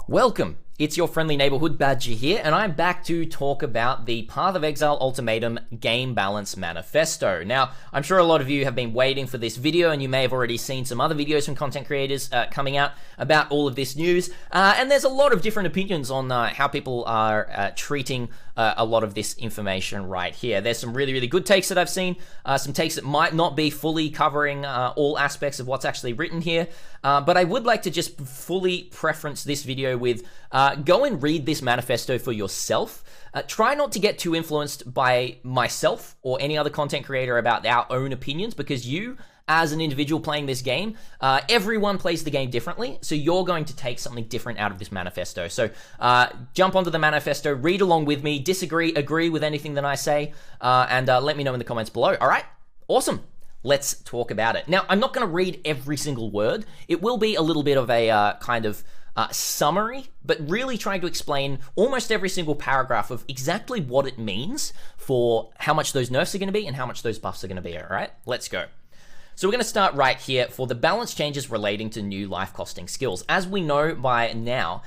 Welcome! It's your friendly neighborhood Badger here, and I'm back to talk about the Path of Exile Ultimatum Game Balance Manifesto. Now, I'm sure a lot of you have been waiting for this video, and you may have already seen some other videos from content creators coming out about all of this news, and there's a lot of different opinions on how people are treating a lot of this information right here. There's some really, really good takes that I've seen, some takes that might not be fully covering all aspects of what's actually written here, but I would like to just fully preference this video with go and read this manifesto for yourself. Try not to get too influenced by myself or any other content creator about our own opinions, because you, as an individual playing this game, everyone plays the game differently, so you're going to take something different out of this manifesto. So jump onto the manifesto, read along with me, disagree, agree with anything that I say, and let me know in the comments below. All right? Awesome. Let's talk about it. Now, I'm not going to read every single word. It will be a little bit of a kind of summary, but really trying to explain almost every single paragraph of exactly what it means for how much those nerfs are going to be and how much those buffs are going to be. All right, let's go. So we're going to start right here for the balance changes relating to new life costing skills. As we know by now,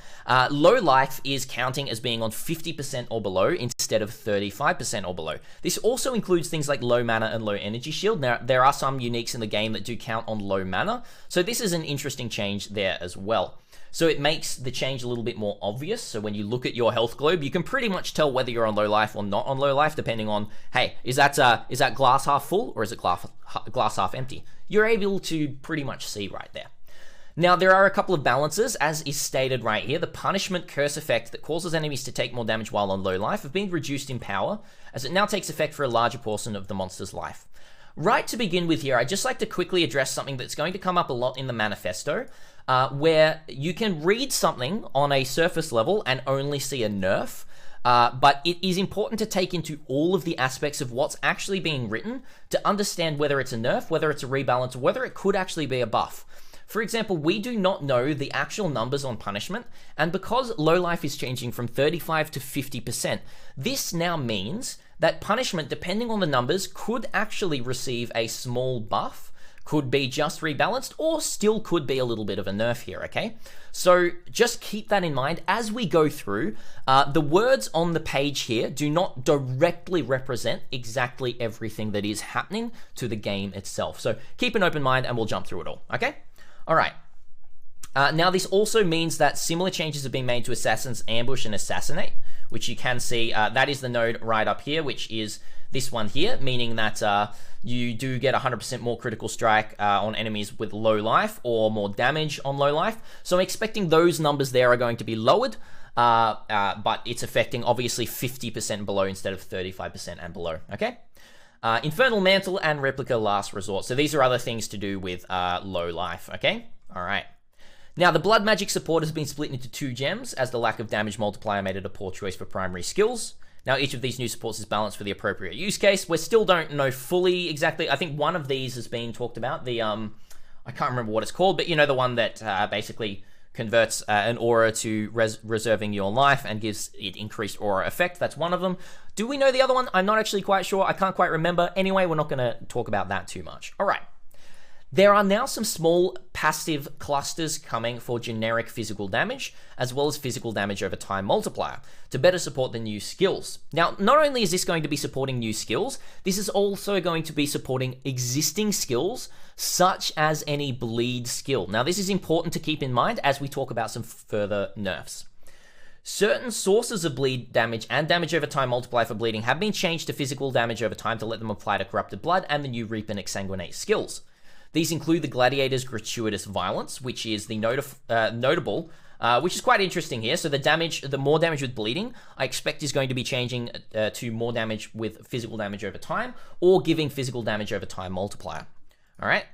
low life is counting as being on 50% or below instead of 35% or below. This also includes things like low mana and low energy shield. Now, there are some uniques in the game that do count on low mana, so this is an interesting change there as well. So it makes the change a little bit more obvious. So when you look at your health globe, you can pretty much tell whether you're on low life or not on low life, depending on, hey, is that glass half full or is it glass half empty? You're able to pretty much see right there. Now, there are a couple of balances, as is stated right here. The punishment curse effect that causes enemies to take more damage while on low life have been reduced in power, as it now takes effect for a larger portion of the monster's life. Right to begin with here, I'd just like to quickly address something that's going to come up a lot in the manifesto, where you can read something on a surface level and only see a nerf, but it is important to take into all of the aspects of what's actually being written to understand whether it's a nerf, whether it's a rebalance, or whether it could actually be a buff. For example, we do not know the actual numbers on punishment, and because low life is changing from 35 to 50%, this now means that punishment, depending on the numbers, could actually receive a small buff, could be just rebalanced, or still could be a little bit of a nerf here, okay? So just keep that in mind as we go through. The words on the page here do not directly represent exactly everything that is happening to the game itself. So keep an open mind and we'll jump through it all, okay? All right. Now, this also means that similar changes have been made to Assassin's Ambush and Assassinate, which you can see, that is the node right up here, which is this one here, meaning that you do get 100% more critical strike on enemies with low life or more damage on low life. So I'm expecting those numbers there are going to be lowered, but it's affecting obviously 50% below instead of 35% and below, okay? Infernal Mantle and Replica Last Resort. So these are other things to do with low life, okay? All right. Now, the Blood Magic support has been split into 2 gems, as the lack of damage multiplier made it a poor choice for primary skills. Now, each of these new supports is balanced for the appropriate use case. We still don't know fully exactly. I think one of these has been talked about. The, I can't remember what it's called, but you know, the one that basically converts an aura to reserving your life and gives it increased aura effect. That's one of them. Do we know the other one? I'm not actually quite sure. I can't quite remember. Anyway, we're not going to talk about that too much. All right. There are now some small passive clusters coming for generic physical damage, as well as physical damage over time multiplier, to better support the new skills. Now, not only is this going to be supporting new skills, this is also going to be supporting existing skills, such as any bleed skill. Now, this is important to keep in mind as we talk about some further nerfs. Certain sources of bleed damage and damage over time multiplier for bleeding have been changed to physical damage over time to let them apply to corrupted blood and the new Reap and Exsanguinate skills. These include the Gladiator's Gratuitous Violence, which is the notable, which is quite interesting here. So the more damage with bleeding, I expect is going to be changing to more damage with physical damage over time, or giving physical damage over time multiplier. All right.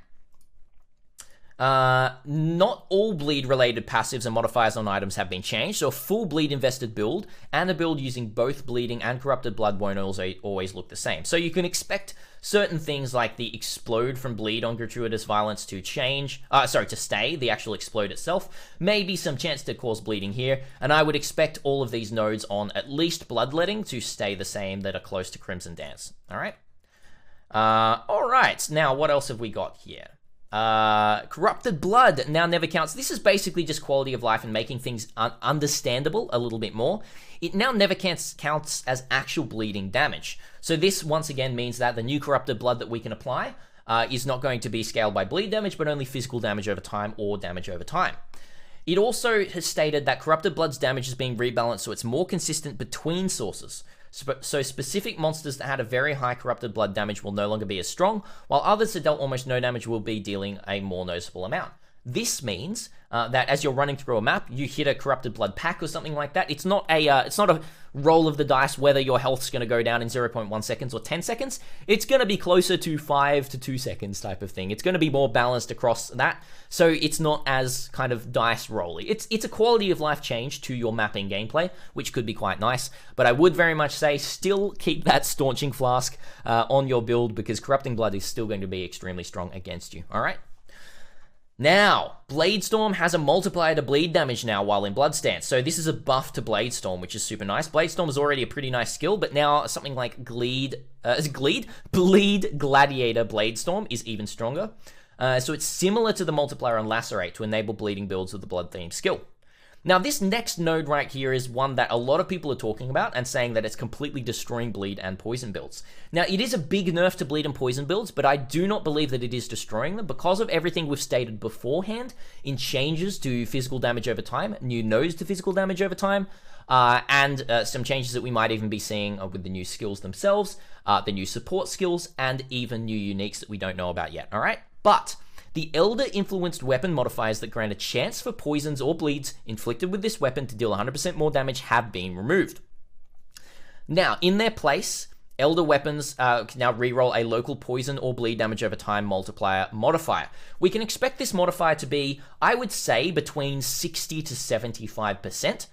Not all bleed-related passives and modifiers on items have been changed, so a full bleed-invested build and a build using both bleeding and corrupted blood won't always look the same. So you can expect certain things like the explode from bleed on Gratuitous Violence to to stay, the actual explode itself. Maybe some chance to cause bleeding here, and I would expect all of these nodes on at least bloodletting to stay the same that are close to Crimson Dance. All right? All right, now what else have we got here? Corrupted blood now never counts. This is basically just quality of life and making things understandable a little bit more. It now never counts as actual bleeding damage. So this once again means that the new corrupted blood that we can apply is not going to be scaled by bleed damage, but only physical damage over time or damage over time. It also has stated that corrupted blood's damage is being rebalanced so it's more consistent between sources. So specific monsters that had a very high corrupted blood damage will no longer be as strong, while others that dealt almost no damage will be dealing a more noticeable amount. This means that as you're running through a map, you hit a corrupted blood pack or something like that. It's not a roll of the dice whether your health's going to go down in 0.1 seconds or 10 seconds. It's going to be closer to 5 to 2 seconds type of thing. It's going to be more balanced across that, so it's not as kind of dice rolly. It's a quality of life change to your mapping gameplay, which could be quite nice, but I would very much say still keep that Staunching Flask on your build, because Corrupting Blood is still going to be extremely strong against you, alright? Now, Bladestorm has a multiplier to bleed damage now while in Bloodstance. So this is a buff to Bladestorm, which is super nice. Bladestorm is already a pretty nice skill, but now something like Bleed Gladiator Bladestorm is even stronger. So it's similar to the multiplier on Lacerate to enable bleeding builds with the blood-themed skill. Now, this next node right here is one that a lot of people are talking about and saying that it's completely destroying bleed and poison builds. Now, it is a big nerf to bleed and poison builds, but I do not believe that it is destroying them because of everything we've stated beforehand in changes to physical damage over time, new nodes to physical damage over time, and some changes that we might even be seeing with the new skills themselves, the new support skills, and even new uniques that we don't know about yet, alright? But the Elder-influenced weapon modifiers that grant a chance for poisons or bleeds inflicted with this weapon to deal 100% more damage have been removed. Now, in their place, Elder weapons can now reroll a local poison or bleed damage over time multiplier modifier. We can expect this modifier to be, I would say, between 60 to 75%.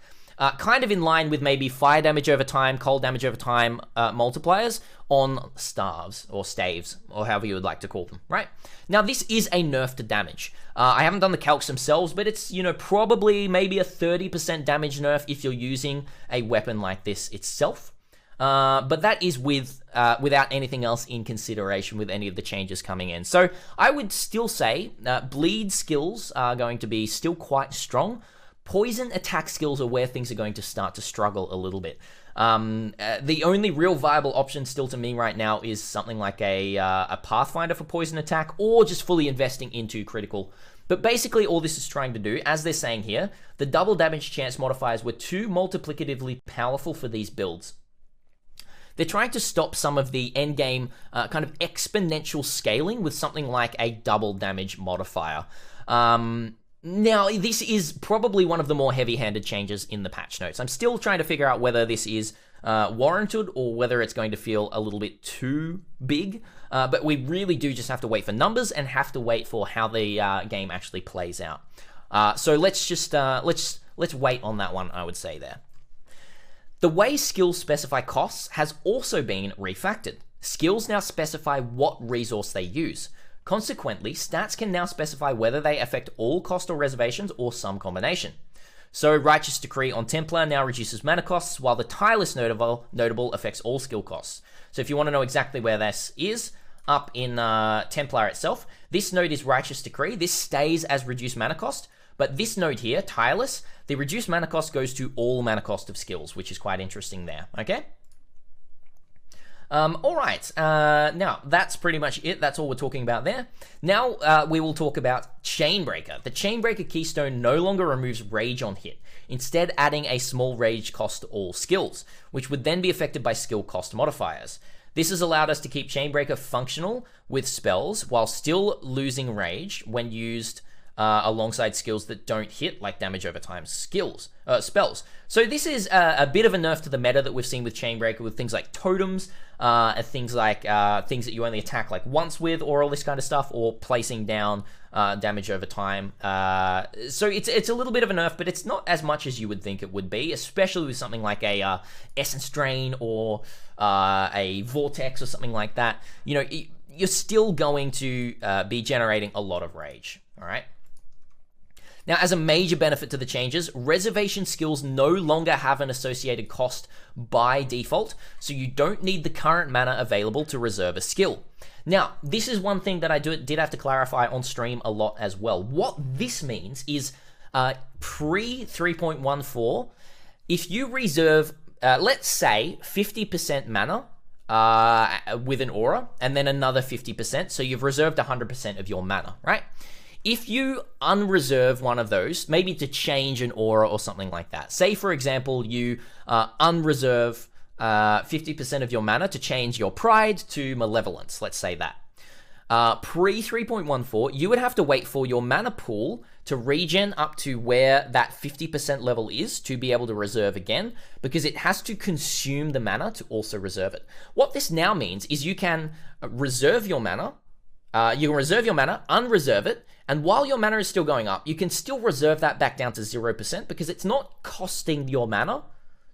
Kind of in line with maybe fire damage over time, cold damage over time multipliers on staves or staves, or however you would like to call them, right? Now, this is a nerf to damage. I haven't done the calcs themselves, but it's, probably maybe a 30% damage nerf if you're using a weapon like this itself. But that is without anything else in consideration with any of the changes coming in. So I would still say bleed skills are going to be still quite strong. Poison attack skills are where things are going to start to struggle a little bit. The only real viable option still to me right now is something like a Pathfinder for poison attack, or just fully investing into critical. But basically all this is trying to do, as they're saying here, the double damage chance modifiers were too multiplicatively powerful for these builds. They're trying to stop some of the endgame kind of exponential scaling with something like a double damage modifier. Now, this is probably one of the more heavy-handed changes in the patch notes. I'm still trying to figure out whether this is warranted or whether it's going to feel a little bit too big. But we really do just have to wait for numbers and have to wait for how the game actually plays out. So let's just let's wait on that one, I would say there. The way skills specify costs has also been refactored. Skills now specify what resource they use. Consequently, stats can now specify whether they affect all cost or reservations or some combination. So Righteous Decree on Templar now reduces mana costs, while the Tireless notable affects all skill costs. So if you want to know exactly where this is, up in Templar itself, this node is Righteous Decree. This stays as reduced mana cost, but this node here, Tireless, the reduced mana cost goes to all mana cost of skills, which is quite interesting there, okay? Alright, now that's pretty much it. That's all we're talking about there. Now we will talk about Chainbreaker. The Chainbreaker keystone no longer removes rage on hit, instead adding a small rage cost to all skills, which would then be affected by skill cost modifiers. This has allowed us to keep Chainbreaker functional with spells while still losing rage when used alongside skills that don't hit, like damage over time spells. So this is a bit of a nerf to the meta that we've seen with Chainbreaker, with things like totems, things like things that you only attack like once with, or all this kind of stuff, or placing down damage over time. So it's a little bit of a nerf, but it's not as much as you would think it would be, especially with something like a Essence Drain or a Vortex or something like that. You're still going to be generating a lot of rage, all right? Now, as a major benefit to the changes, reservation skills no longer have an associated cost by default, so you don't need the current mana available to reserve a skill. Now, this is one thing that I did have to clarify on stream a lot as well. What this means is pre 3.14, if you reserve, let's say, 50% mana with an aura, and then another 50%, so you've reserved 100% of your mana, right? If you unreserve one of those, maybe to change an aura or something like that, say for example, you unreserve 50% of your mana to change your Pride to Malevolence, let's say that. Pre 3.14, you would have to wait for your mana pool to regen up to where that 50% level is to be able to reserve again, because it has to consume the mana to also reserve it. What this now means is you can reserve your mana, unreserve it, and while your mana is still going up, you can still reserve that back down to 0% because it's not costing your mana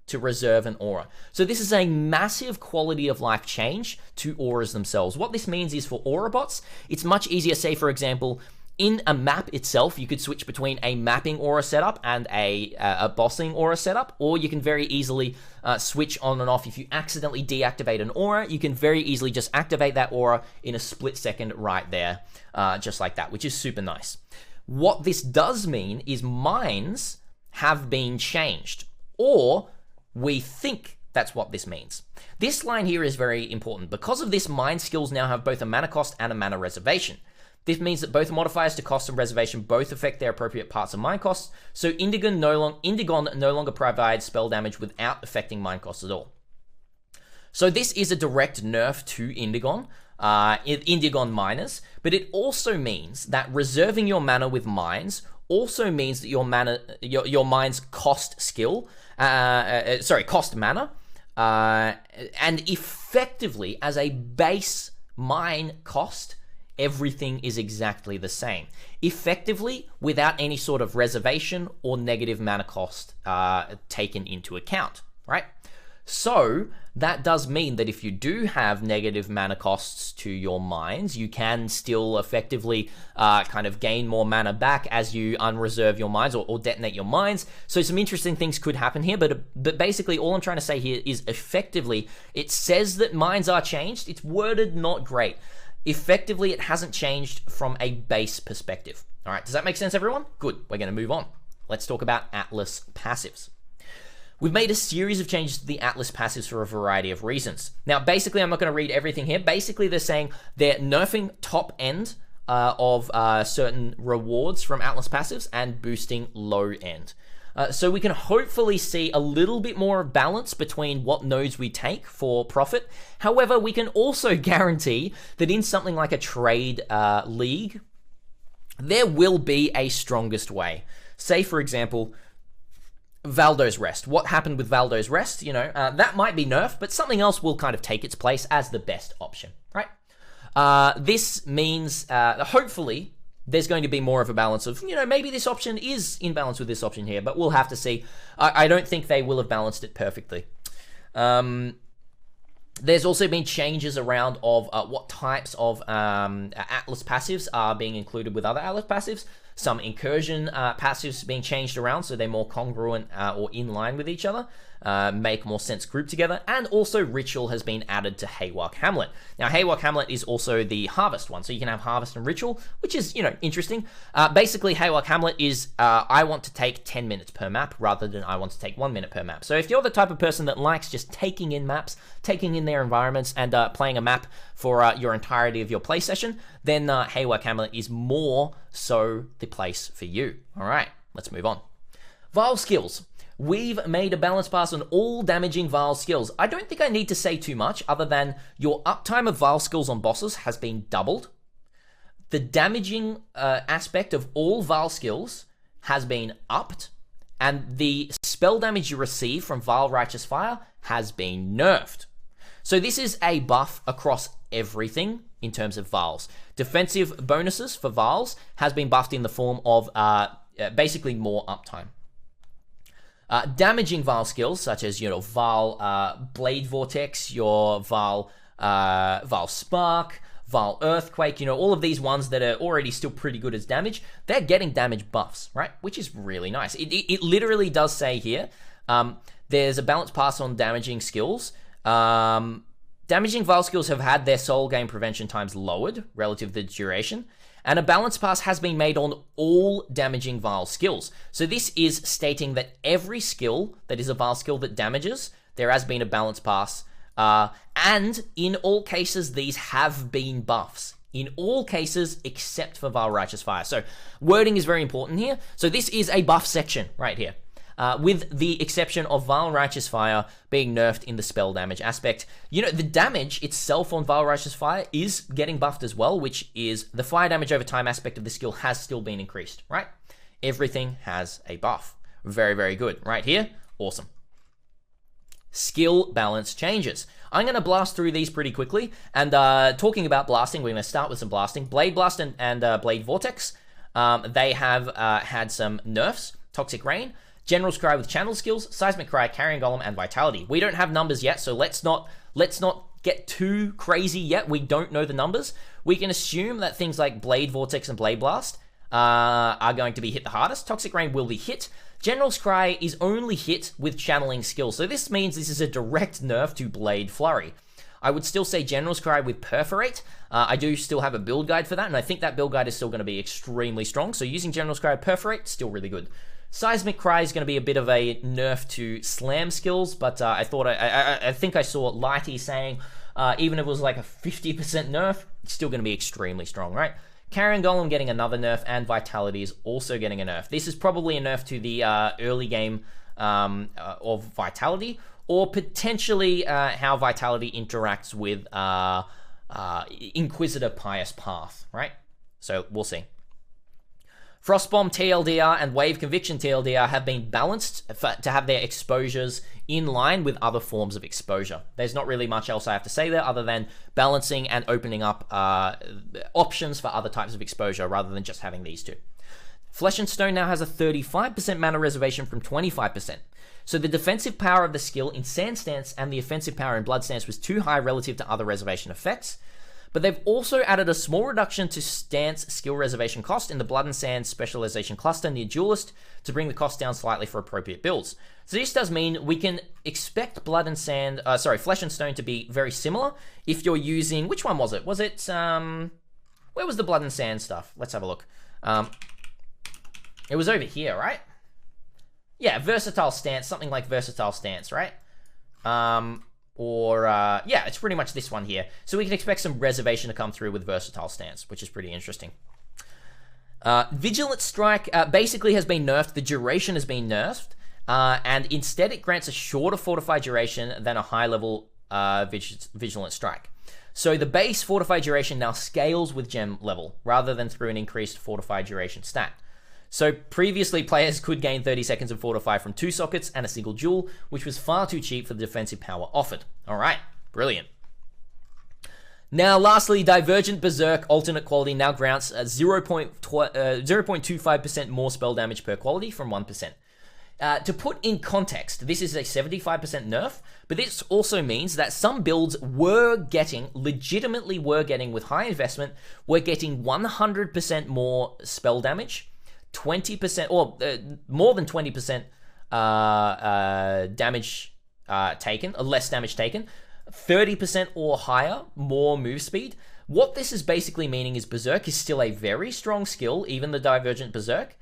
to reserve an aura. So this is a massive quality of life change to auras themselves. What this means is for aura bots, it's much easier, say for example, in a map itself, you could switch between a mapping aura setup and a bossing aura setup, or you can very easily switch on and off. If you accidentally deactivate an aura, you can very easily just activate that aura in a split second right there, just like that, which is super nice. What this does mean is mines have been changed, or we think that's what this means. This line here is very important. Because of this, mine skills now have both a mana cost and a mana reservation. This means that both modifiers to cost and reservation both affect their appropriate parts of mine costs, so Indigon no longer provides spell damage without affecting mine costs at all. So this is a direct nerf to Indigon, Indigon miners, but it also means that reserving your mana with mines also means that your mine's cost skill, cost mana, and effectively as a base mine cost, everything is exactly the same. Effectively, without any sort of reservation or negative mana cost taken into account, right? So that does mean that if you do have negative mana costs to your mines, you can still effectively kind of gain more mana back as you unreserve your mines or detonate your mines. So some interesting things could happen here, but basically all I'm trying to say here is effectively, it says that mines are changed. It's worded not great. Effectively, it hasn't changed from a base perspective. All right, does that make sense, everyone? Good, we're gonna move on. Let's talk about Atlas passives. We've made a series of changes to the Atlas passives for a variety of reasons. Now, basically, I'm not going to read everything here. Basically, they're saying they're nerfing top end of certain rewards from Atlas passives and boosting low end. So we can hopefully see a little bit more balance between what nodes we take for profit. However, we can also guarantee that in something like a trade league, there will be a strongest way. Say, for example, Valdo's Rest. What happened with Valdo's Rest? You know, that might be nerfed, but something else will kind of take its place as the best option, right? This means, hopefully, there's going to be more of a balance of, you know, maybe this option is in balance with this option here, but we'll have to see. I don't think they will have balanced it perfectly. There's also been changes around of what types of Atlas passives are being included with other Atlas passives. Some incursion passives being changed around so they're more congruent or in line with each other, make more sense grouped together, and also Ritual has been added to Haywalk Hamlet. Now, Haywalk Hamlet is also the Harvest one, so you can have Harvest and Ritual, which is, you know, interesting. Basically, Haywalk Hamlet is I want to take 10 minutes per map rather than I want to take 1 minute per map. So if you're the type of person that likes just taking in maps, taking in their environments, and playing a map for your entirety of your play session, then Haywalk Hamlet is more so the place for you. All right, let's move on. Vial skills. We've made a balance pass on all damaging Vial skills. I don't think I need to say too much other than your uptime of Vial skills on bosses has been doubled. The damaging aspect of all Vial skills has been upped, and the spell damage you receive from Vial Righteous Fire has been nerfed. So this is a buff across everything in terms of Vials. Defensive bonuses for Vials has been buffed in the form of basically more uptime. Damaging Vial skills, such as, you know, Vial Blade Vortex, your Vial Spark, Vile Earthquake, you know, all of these ones that are already still pretty good as damage, they're getting damage buffs, right? Which is really nice. It literally does say here, there's a balance pass on damaging skills. Damaging Vile skills have had their soul gain prevention times lowered relative to the duration, and a balance pass has been made on all damaging Vile skills. So this is stating that every skill that is a Vile skill that damages, there has been a balance pass, and in all cases, these have been buffs. In all cases, except for Vile Righteous Fire. So wording is very important here. So this is a buff section right here. With the exception of Vile Righteous Fire being nerfed in the spell damage aspect. You know, the damage itself on Vile Righteous Fire is getting buffed as well, which is the fire damage over time aspect of the skill has still been increased, right? Everything has a buff. Very, very good. Right here, awesome. Skill balance changes. I'm going to blast through these pretty quickly, and talking about blasting, we're going to start with some blasting. Blade Blast and Blade Vortex, they have had some nerfs. Toxic Rain, General's Cry with channel skills, Seismic Cry, Carrion Golem, and Vitality. We don't have numbers yet, so let's not get too crazy yet. We don't know the numbers. We can assume that things like Blade Vortex and Blade Blast are going to be hit the hardest. Toxic Rain will be hit. General's Cry is only hit with channeling skills, so this means this is a direct nerf to Blade Flurry. I would still say General's Cry with Perforate. I do still have a build guide for that, and I think that build guide is still going to be extremely strong, so using General's Cry with Perforate, still really good. Seismic Cry is going to be a bit of a nerf to slam skills, but I think I saw Lighty saying even if it was like a 50% nerf, it's still going to be extremely strong, right? Carrion Golem getting another nerf, and Vitality is also getting a nerf. This is probably a nerf to the early game of Vitality, or potentially how Vitality interacts with Inquisitor Pious Path, right? So we'll see. Frostbomb TLDR and Wave Conviction TLDR have been balanced to have their exposures in line with other forms of exposure. There's not really much else I have to say there other than balancing and opening up options for other types of exposure rather than just having these two. Flesh and Stone now has a 35% mana reservation from 25%. So the defensive power of the skill in Sand Stance and the offensive power in Blood Stance was too high relative to other reservation effects. But they've also added a small reduction to Stance skill reservation cost in the Blood and Sand specialization cluster near Duelist to bring the cost down slightly for appropriate builds. So this does mean we can expect Blood and Sand, Flesh and Stone to be very similar if you're using, which one was it? Was it, where was the Blood and Sand stuff? Let's have a look. It was over here, right? Yeah, Versatile Stance, something like Versatile Stance, right? Yeah, it's pretty much this one here. So we can expect some reservation to come through with Versatile Stance, which is pretty interesting. Vigilance Strike basically has been nerfed. The duration has been nerfed, and instead it grants a shorter Fortified duration than a high-level Vigilance Strike. So the base Fortified duration now scales with gem level, rather than through an increased Fortified duration stat. So previously, players could gain 30 seconds of Fortify from 2 sockets and a single duel, which was far too cheap for the defensive power offered. All right, brilliant. Now, lastly, Divergent Berserk alternate quality now grants 0.25% more spell damage per quality from 1%. To put in context, this is a 75% nerf, but this also means that some builds legitimately were getting with high investment, were getting 100% more spell damage, 20% or more than 20% damage taken, less damage taken, 30% or higher, more move speed. What this is basically meaning is Berserk is still a very strong skill, even the Divergent Berserk,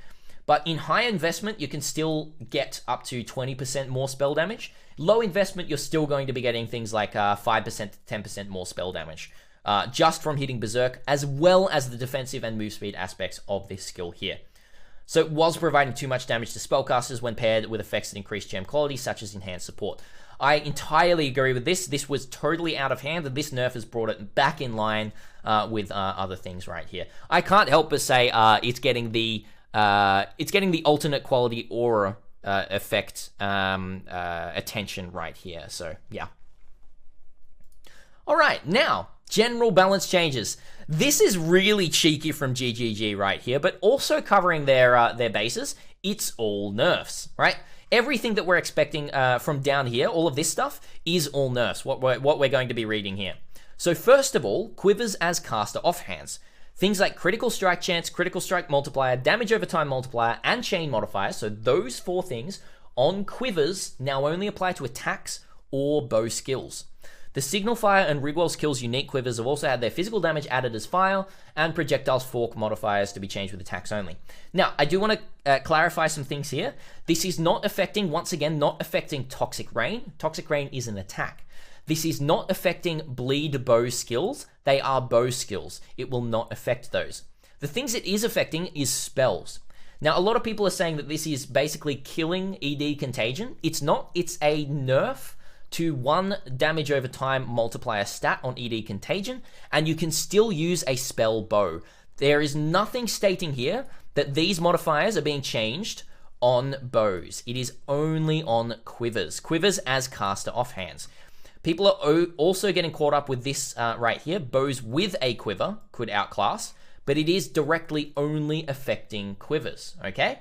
but in high investment, you can still get up to 20% more spell damage. Low investment, you're still going to be getting things like 5% to 10% more spell damage, just from hitting Berserk, as well as the defensive and move speed aspects of this skill here. So it was providing too much damage to spellcasters when paired with effects that increase gem quality, such as enhanced support. I entirely agree with this. This was totally out of hand, and this nerf has brought it back in line with other things right here. I can't help but say it's getting the alternate quality aura effect attention right here. So yeah. All right, now general balance changes. This is really cheeky from GGG right here, but also covering their bases. It's all nerfs, right? Everything that we're expecting from down here, all of this stuff, is all nerfs, what we're going to be reading here. So first of all, quivers as caster offhands. Things like critical strike chance, critical strike multiplier, damage over time multiplier, and chain modifier, so those 4 things on quivers now only apply to attacks or bow skills. The Signal Fire and Rigwell skills unique quivers have also had their physical damage added as fire, and projectiles fork modifiers to be changed with attacks only. Now, I do want to clarify some things here. This is not affecting, once again, not affecting Toxic Rain. Toxic Rain is an attack. This is not affecting bleed bow skills. They are bow skills. It will not affect those. The things it is affecting is spells. Now, a lot of people are saying that this is basically killing ED Contagion. It's not. It's a nerf to 1 damage over time multiplier stat on ED Contagion, and you can still use a spell bow. There is nothing stating here that these modifiers are being changed on bows. It is only on quivers. Quivers as caster offhands. People are also getting caught up with this right here. Bows with a quiver could outclass, but it is directly only affecting quivers, okay?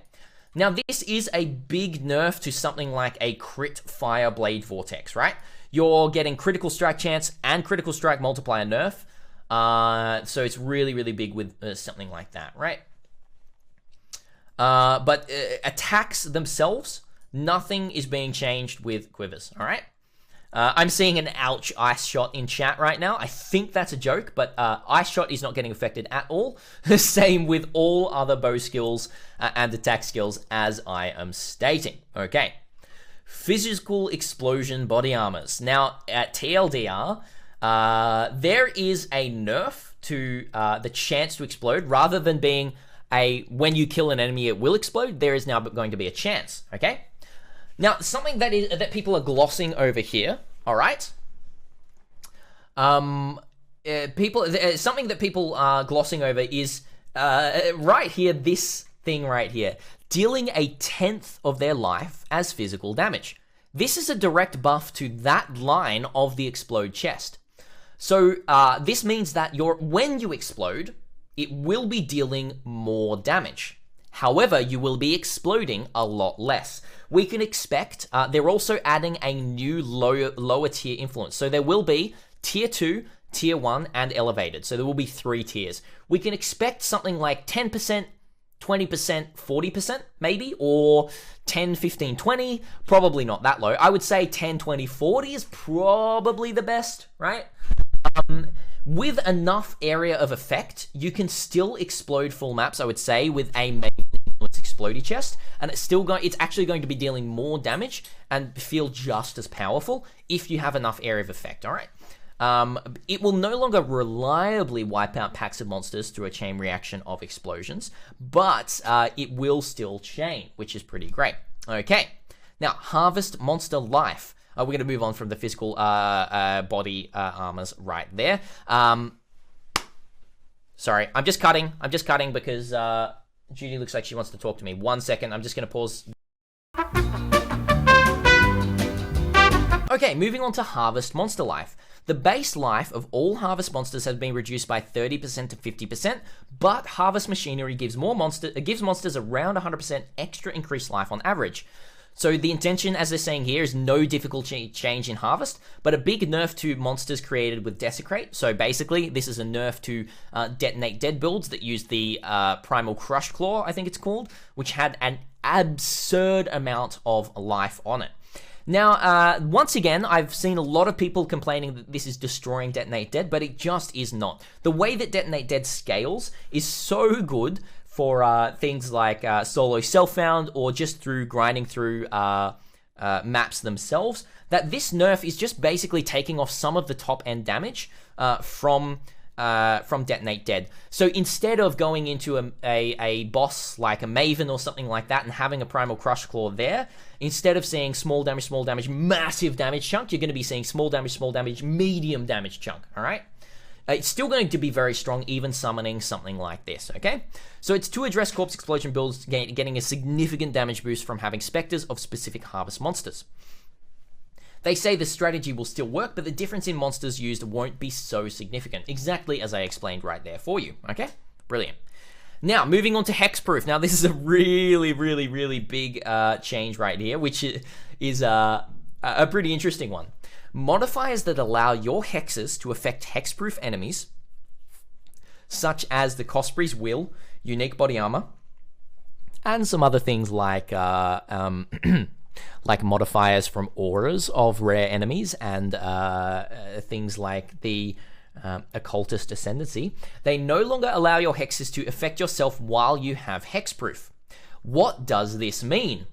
Now, this is a big nerf to something like a crit fire blade vortex, right? You're getting critical strike chance and critical strike multiplier nerf. So it's really, really big with something like that, right? But attacks themselves, nothing is being changed with quivers, all right? I'm seeing an ouch ice shot in chat right now. I think that's a joke, but ice shot is not getting affected at all. Same with all other bow skills and attack skills, as I am stating. Okay. Physical explosion body armors. Now, at TLDR, there is a nerf to the chance to explode. Rather than being a when you kill an enemy it will explode, there is now going to be a chance. Okay. Now, something that people are glossing over here, all right? Something that people are glossing over is right here, this thing right here, dealing 1/10 of their life as physical damage. This is a direct buff to that line of the explode chest. So this means that when you explode, it will be dealing more damage. However, you will be exploding a lot less. We can expect, they're also adding a new lower tier influence. So there will be tier 2, tier 1, and elevated. So there will be 3 tiers. We can expect something like 10%, 20%, 40% maybe, or 10, 15, 20, probably not that low. I would say 10, 20, 40 is probably the best, right? With enough area of effect, you can still explode full maps, I would say, with a main influence explodey chest, and it's actually going to be dealing more damage and feel just as powerful if you have enough area of effect, all right? It will no longer reliably wipe out packs of monsters through a chain reaction of explosions, but it will still chain, which is pretty great. Okay, now harvest monster life. We're going to move on from the physical body armors right there. Sorry, I'm just cutting because Judy looks like she wants to talk to me. 1 second, I'm just going to pause. Okay, moving on to harvest monster life. The base life of all harvest monsters has been reduced by 30% to 50%, but harvest machinery gives monsters around 100% extra increased life on average. So the intention, as they're saying here, is no difficulty change in Harvest, but a big nerf to monsters created with Desecrate. So basically, this is a nerf to Detonate Dead builds that use the Primal Crush Claw, I think it's called, which had an absurd amount of life on it. Now, once again, I've seen a lot of people complaining that this is destroying Detonate Dead, but it just is not. The way that Detonate Dead scales is so good for things like solo self-found or just through grinding through maps themselves, that this nerf is just basically taking off some of the top-end damage from Detonate Dead. So instead of going into a boss like a Maven or something like that and having a Primal Crush Claw there, instead of seeing small damage, massive damage chunk, you're going to be seeing small damage, medium damage chunk, all right? It's still going to be very strong, even summoning something like this, okay? So it's to address Corpse Explosion builds getting a significant damage boost from having Spectres of specific Harvest monsters. They say the strategy will still work, but the difference in monsters used won't be so significant, exactly as I explained right there for you, okay? Brilliant. Now, moving on to Hex Proof. Now, this is a really big change right here, which is a pretty interesting one. Modifiers that allow your hexes to affect hexproof enemies, such as the Cosprey's Will, unique body armor, and some other things like like modifiers from auras of rare enemies and things like the occultist ascendancy. They no longer allow your hexes to affect yourself while you have hexproof. What does this mean?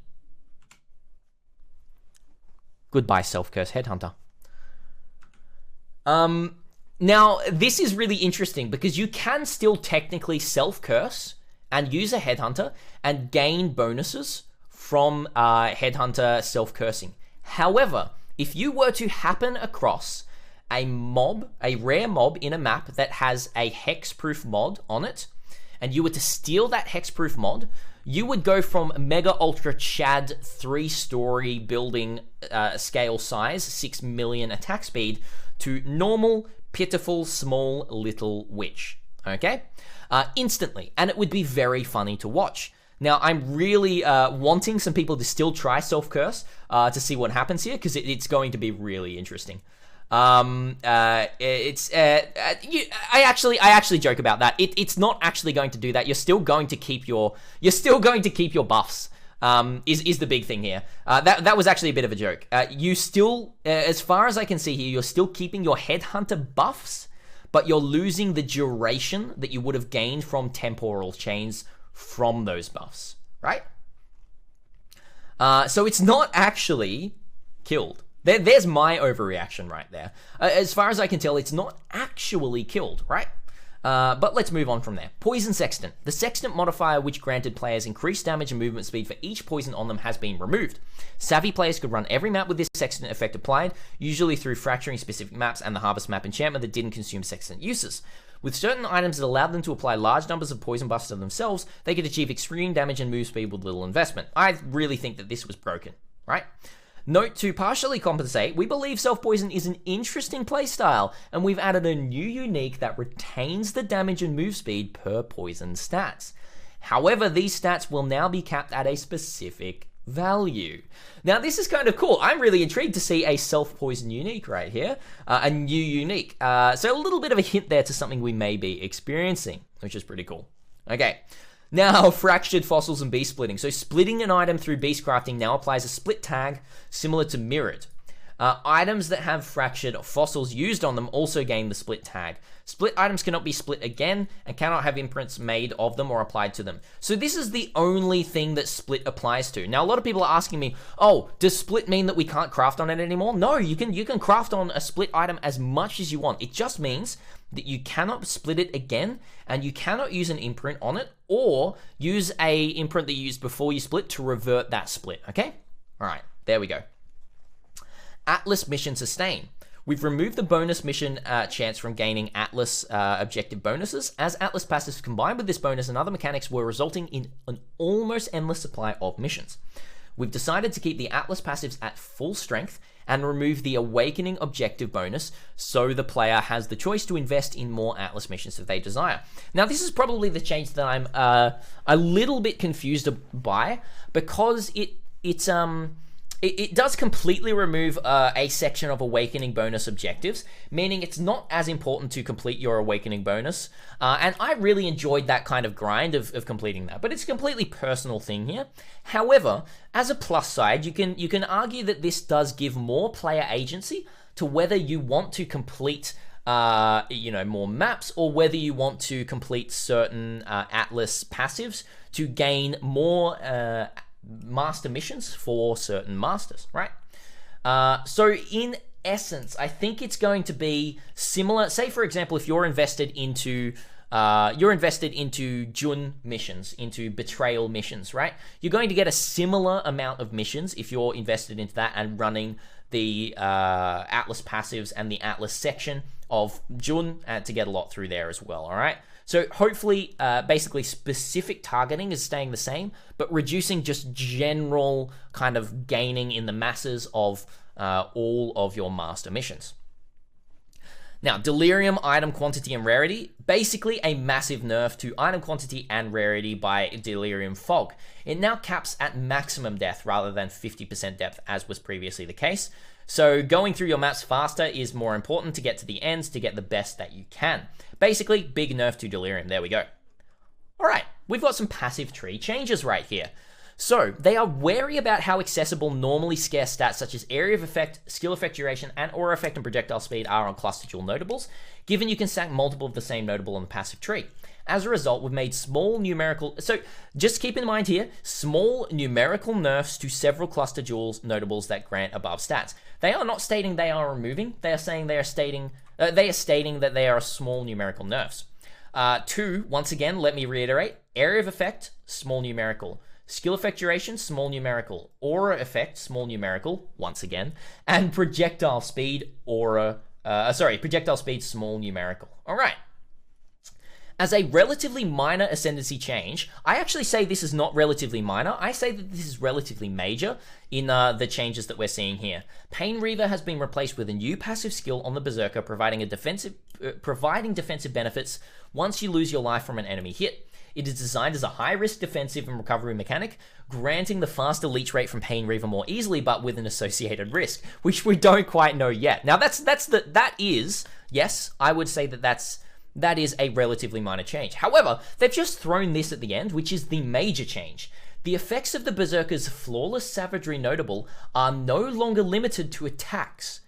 Goodbye, self-curse headhunter. Now, this is really interesting because you can still technically self-curse and use a headhunter and gain bonuses from headhunter self-cursing. However, if you were to happen across a mob, a rare mob in a map that has a hexproof mod on it, and you were to steal that hexproof mod, you would go from Mega Ultra Chad 3-story building scale size, 6 million attack speed, to normal, pitiful, small, little witch. Okay? Instantly. And it would be very funny to watch. Now, I'm really wanting some people to still try Self-Curse to see what happens here, because it's going to be really interesting. I actually joke about that. It's not actually going to do that. You're still going to keep your buffs. Is the big thing here. That was actually a bit of a joke. You still, as far as I can see here, you're still keeping your headhunter buffs, but you're losing the duration that you would have gained from temporal chains from those buffs, right? So it's not actually killed. There's my overreaction right there. As far as I can tell, it's not actually killed, right? But let's move on from there. Poison Sexton. The Sexton modifier, which granted players increased damage and movement speed for each poison on them, has been removed. Savvy players could run every map with this Sexton effect applied, usually through fracturing specific maps and the Harvest map enchantment that didn't consume Sexton uses. With certain items that allowed them to apply large numbers of poison buffs to themselves, they could achieve extreme damage and move speed with little investment. I really think that this was broken, right? Note, to partially compensate, we believe self-poison is an interesting playstyle, and we've added a new unique that retains the damage and move speed per poison stats. However, these stats will now be capped at a specific value. Now, this is kind of cool. I'm really intrigued to see a self-poison unique right here, a new unique. So a little bit of a hint there to something we may be experiencing, which is pretty cool. Okay. Now, fractured fossils and beast splitting. So splitting an item through beast crafting now applies a split tag similar to mirrored. Items that have fractured fossils used on them also gain the split tag. Split items cannot be split again and cannot have imprints made of them or applied to them. So this is the only thing that split applies to. Now, a lot of people are asking me, oh, does split mean that we can't craft on it anymore? No, you can craft on a split item as much as you want. It just means that you cannot split it again, and you cannot use an imprint on it, or use a imprint that you used before you split to revert that split, okay? All right, there we go. Atlas Mission Sustain. We've removed the bonus mission chance from gaining Atlas objective bonuses, as Atlas passives combined with this bonus and other mechanics were resulting in an almost endless supply of missions. We've decided to keep the Atlas passives at full strength and remove the Awakening objective bonus, so the player has the choice to invest in more Atlas missions if they desire. Now, this is probably the change that I'm a little bit confused by, because it does completely remove a section of Awakening bonus objectives, meaning it's not as important to complete your Awakening bonus, and I really enjoyed that kind of grind of completing that, but it's a completely personal thing here. However, as a plus side, you can argue that this does give more player agency to whether you want to complete more maps, or whether you want to complete certain Atlas passives to gain more master missions for certain masters, right? So in essence, I think it's going to be similar. Say, for example, if you're invested into Jun missions, into betrayal missions, right? You're going to get a similar amount of missions if you're invested into that and running the Atlas passives and the Atlas section of Jun to get a lot through there as well, all right? So hopefully, basically specific targeting is staying the same, but reducing just general kind of gaining in the masses of all of your master missions. Now, Delirium, item quantity, and rarity. Basically a massive nerf to item quantity and rarity by Delirium Fog. It now caps at maximum depth rather than 50% depth, as was previously the case. So going through your maps faster is more important to get to the ends to get the best that you can. Basically, big nerf to Delirium. There we go. Alright, we've got some passive tree changes right here. So, they are wary about how accessible normally scarce stats such as area of effect, skill effect duration, and aura effect and projectile speed are on cluster jewel notables, given you can stack multiple of the same notable on the passive tree. As a result, we've made small numerical... So, just keep in mind here, small numerical nerfs to several cluster jewels notables that grant above stats. They are not stating they are removing, they are saying they are stating that they are small numerical nerfs. 2, once again, let me reiterate, area of effect, small numerical. Skill effect duration, small numerical. Aura effect, small numerical, once again. And projectile speed, projectile speed, small numerical. All right. As a relatively minor ascendancy change, I actually say this is not relatively minor. I say that this is relatively major in the changes that we're seeing here. Pain Reaver has been replaced with a new passive skill on the Berserker, providing defensive benefits once you lose your life from an enemy hit. It is designed as a high-risk defensive and recovery mechanic, granting the faster leech rate from Pain Reaver more easily, but with an associated risk, which we don't quite know yet. Now, yes, I would say that is a relatively minor change. However, they've just thrown this at the end, which is the major change. The effects of the Berserker's Flawless Savagery notable are no longer limited to attacks,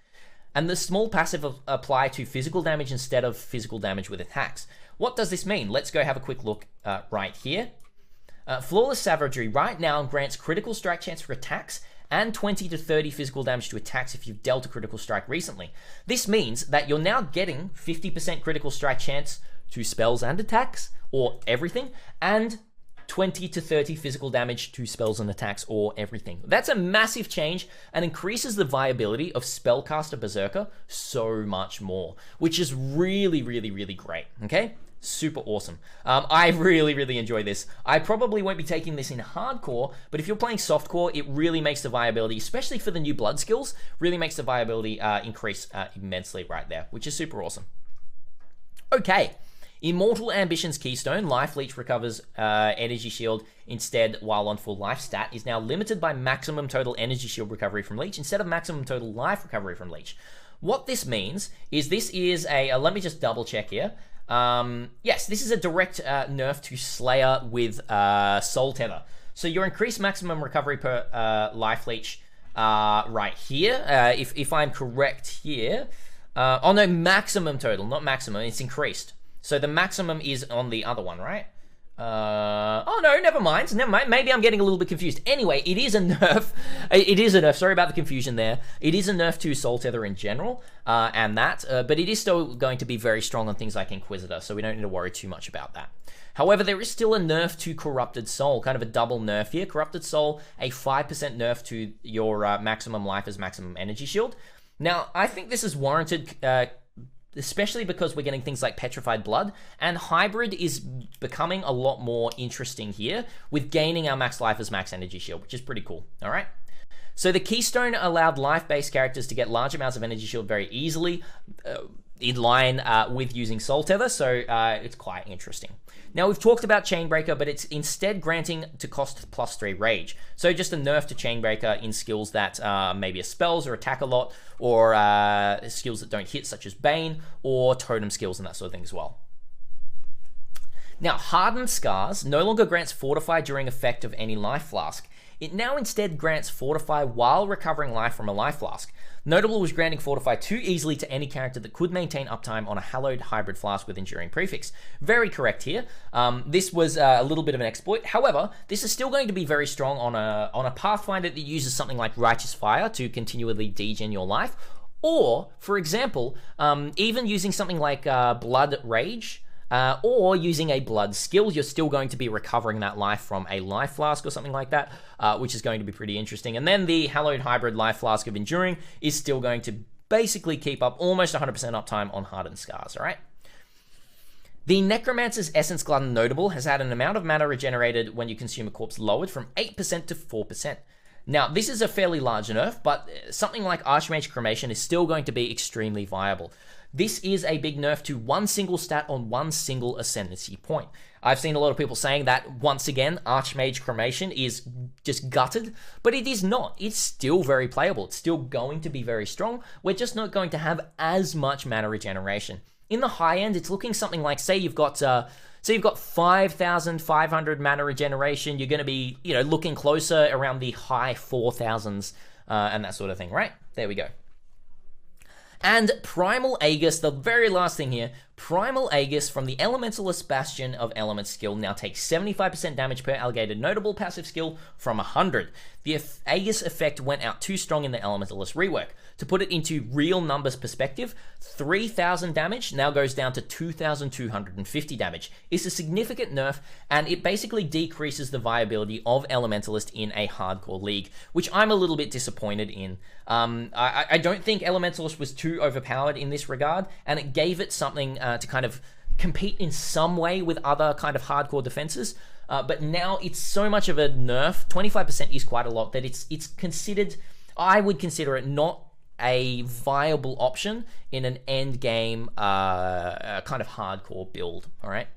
and the small passive apply to physical damage instead of physical damage with attacks. What does this mean? Let's go have a quick look right here. Flawless Savagery right now grants critical strike chance for attacks and 20 to 30 physical damage to attacks if you've dealt a critical strike recently. This means that you're now getting 50% critical strike chance to spells and attacks, or everything, and 20 to 30 physical damage to spells and attacks, or everything. That's a massive change and increases the viability of Spellcaster Berserker so much more, which is really, really, really great, okay? Super awesome. I really enjoy this. I probably won't be taking this in hardcore, but if you're playing softcore, it really makes the viability, especially for the new blood skills, really makes the viability increase immensely right there, which is super awesome. Okay, Immortal Ambition's Keystone, Life Leech recovers Energy Shield instead while on full life stat, is now limited by maximum total Energy Shield recovery from Leech instead of maximum total life recovery from Leech. What this means is this is a, let me just double check here. Yes, this is a direct nerf to Slayer with Soul Tether. So your increased maximum recovery per life leech right here, if I'm correct here. Oh no, maximum total, not maximum, it's increased. So the maximum is on the other one, right? Oh no, never mind. Maybe I'm getting a little bit confused. Anyway, it is a nerf. It is a nerf. Sorry about the confusion there. It is a nerf to Soul Tether in general, but it is still going to be very strong on things like Inquisitor, so we don't need to worry too much about that. However, there is still a nerf to Corrupted Soul, kind of a double nerf here. Corrupted Soul, a 5% nerf to your maximum life as maximum energy shield. Now, I think this is warranted, especially because we're getting things like Petrified Blood, and Hybrid is becoming a lot more interesting here with gaining our max life as max energy shield, which is pretty cool. All right. So the Keystone allowed life-based characters to get large amounts of energy shield very easily, in line with using Soul Tether, so it's quite interesting. Now, we've talked about Chainbreaker, but it's instead granting to cost +3 Rage. So just a nerf to Chainbreaker in skills that maybe are spells or attack a lot, or skills that don't hit, such as Bane, or totem skills and that sort of thing as well. Now, Hardened Scars no longer grants Fortify during effect of any Life Flask. It now instead grants Fortify while recovering life from a Life Flask. Notable was granting Fortify too easily to any character that could maintain uptime on a Hallowed Hybrid Flask with Enduring Prefix. Very correct here. This was a little bit of an exploit. However, this is still going to be very strong on a Pathfinder that uses something like Righteous Fire to continually degen your life. Or, for example, even using something like Blood Rage, or using a blood skill, you're still going to be recovering that life from a life flask or something like that, which is going to be pretty interesting. And then the Hallowed Hybrid Life Flask of Enduring is still going to basically keep up almost 100% uptime on Hardened Scars, all right? The Necromancer's Essence Glutton notable has had an amount of mana regenerated when you consume a corpse lowered from 8% to 4%. Now, this is a fairly large nerf, but something like Archmage Cremation is still going to be extremely viable. this is a big nerf to one single stat on one single ascendancy point. I've seen a lot of people saying that, once again, Archmage Cremation is just gutted, but it is not. It's still very playable. It's still going to be very strong. We're just not going to have as much mana regeneration. In the high end, it's looking something like, say you've got 5,500 mana regeneration. You're going to be, looking closer around the high 4,000s and that sort of thing, right? There we go. And Primal Aegis, the very last thing here, Primal Aegis from the Elementalist Bastion of Element skill now takes 75% damage per allocated notable passive skill from 100. The Aegis effect went out too strong in the Elementalist rework. To put it into real numbers perspective, 3,000 damage now goes down to 2,250 damage. It's a significant nerf, and it basically decreases the viability of Elementalist in a hardcore league, which I'm a little bit disappointed in. I don't think Elementalist was too overpowered in this regard, and it gave it something to kind of compete in some way with other kind of hardcore defenses. But now it's so much of a nerf, 25% is quite a lot, that it's considered, I would consider it not a viable option in an end game kind of hardcore build. All right,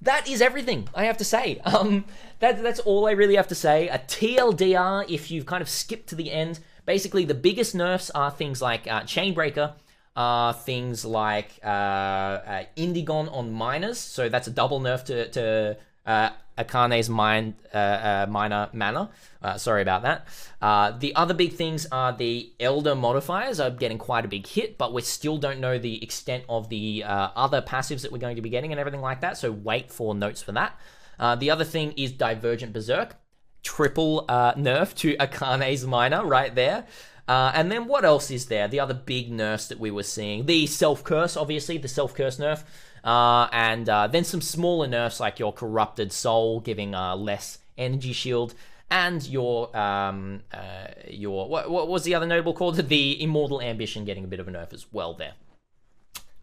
that is everything I have to say. That's all I really have to say. A TLDR, if you've kind of skipped to the end, basically the biggest nerfs are things like Chainbreaker, things like Indigon on miners, so that's a double nerf to Akane's minor mana. Sorry about that. The other big things are the Elder modifiers are getting quite a big hit, but we still don't know the extent of the other passives that we're going to be getting and everything like that, so wait for notes for that. The other thing is Divergent Berserk. Triple nerf to Akane's minor right there. And then what else is there? The other big nerfs that we were seeing. The Self-Curse, obviously, the Self-Curse nerf. And then some smaller nerfs like your Corrupted Soul giving less energy shield. And your what was the other notable called? The Immortal Ambition getting a bit of a nerf as well there.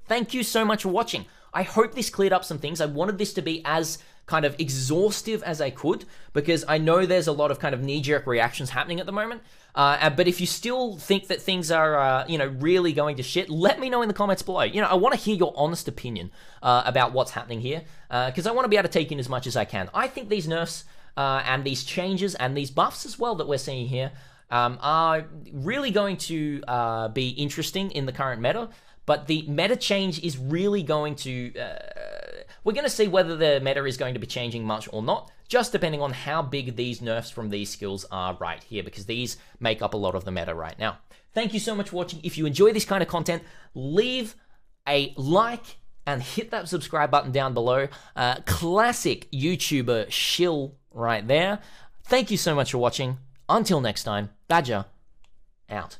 Thank you so much for watching. I hope this cleared up some things. I wanted this to be as kind of exhaustive as I could, because I know there's a lot of kind of knee-jerk reactions happening at the moment. But if you still think that things are, really going to shit, let me know in the comments below. I want to hear your honest opinion about what's happening here, because I want to be able to take in as much as I can. I think these nerfs and these changes and these buffs as well that we're seeing here are really going to be interesting in the current meta. But the meta change is really going to... we're going to see whether the meta is going to be changing much or not, just depending on how big these nerfs from these skills are right here, because these make up a lot of the meta right now. Thank you so much for watching. If you enjoy this kind of content, leave a like and hit that subscribe button down below. Classic YouTuber shill right there. Thank you so much for watching. Until next time, Badger out.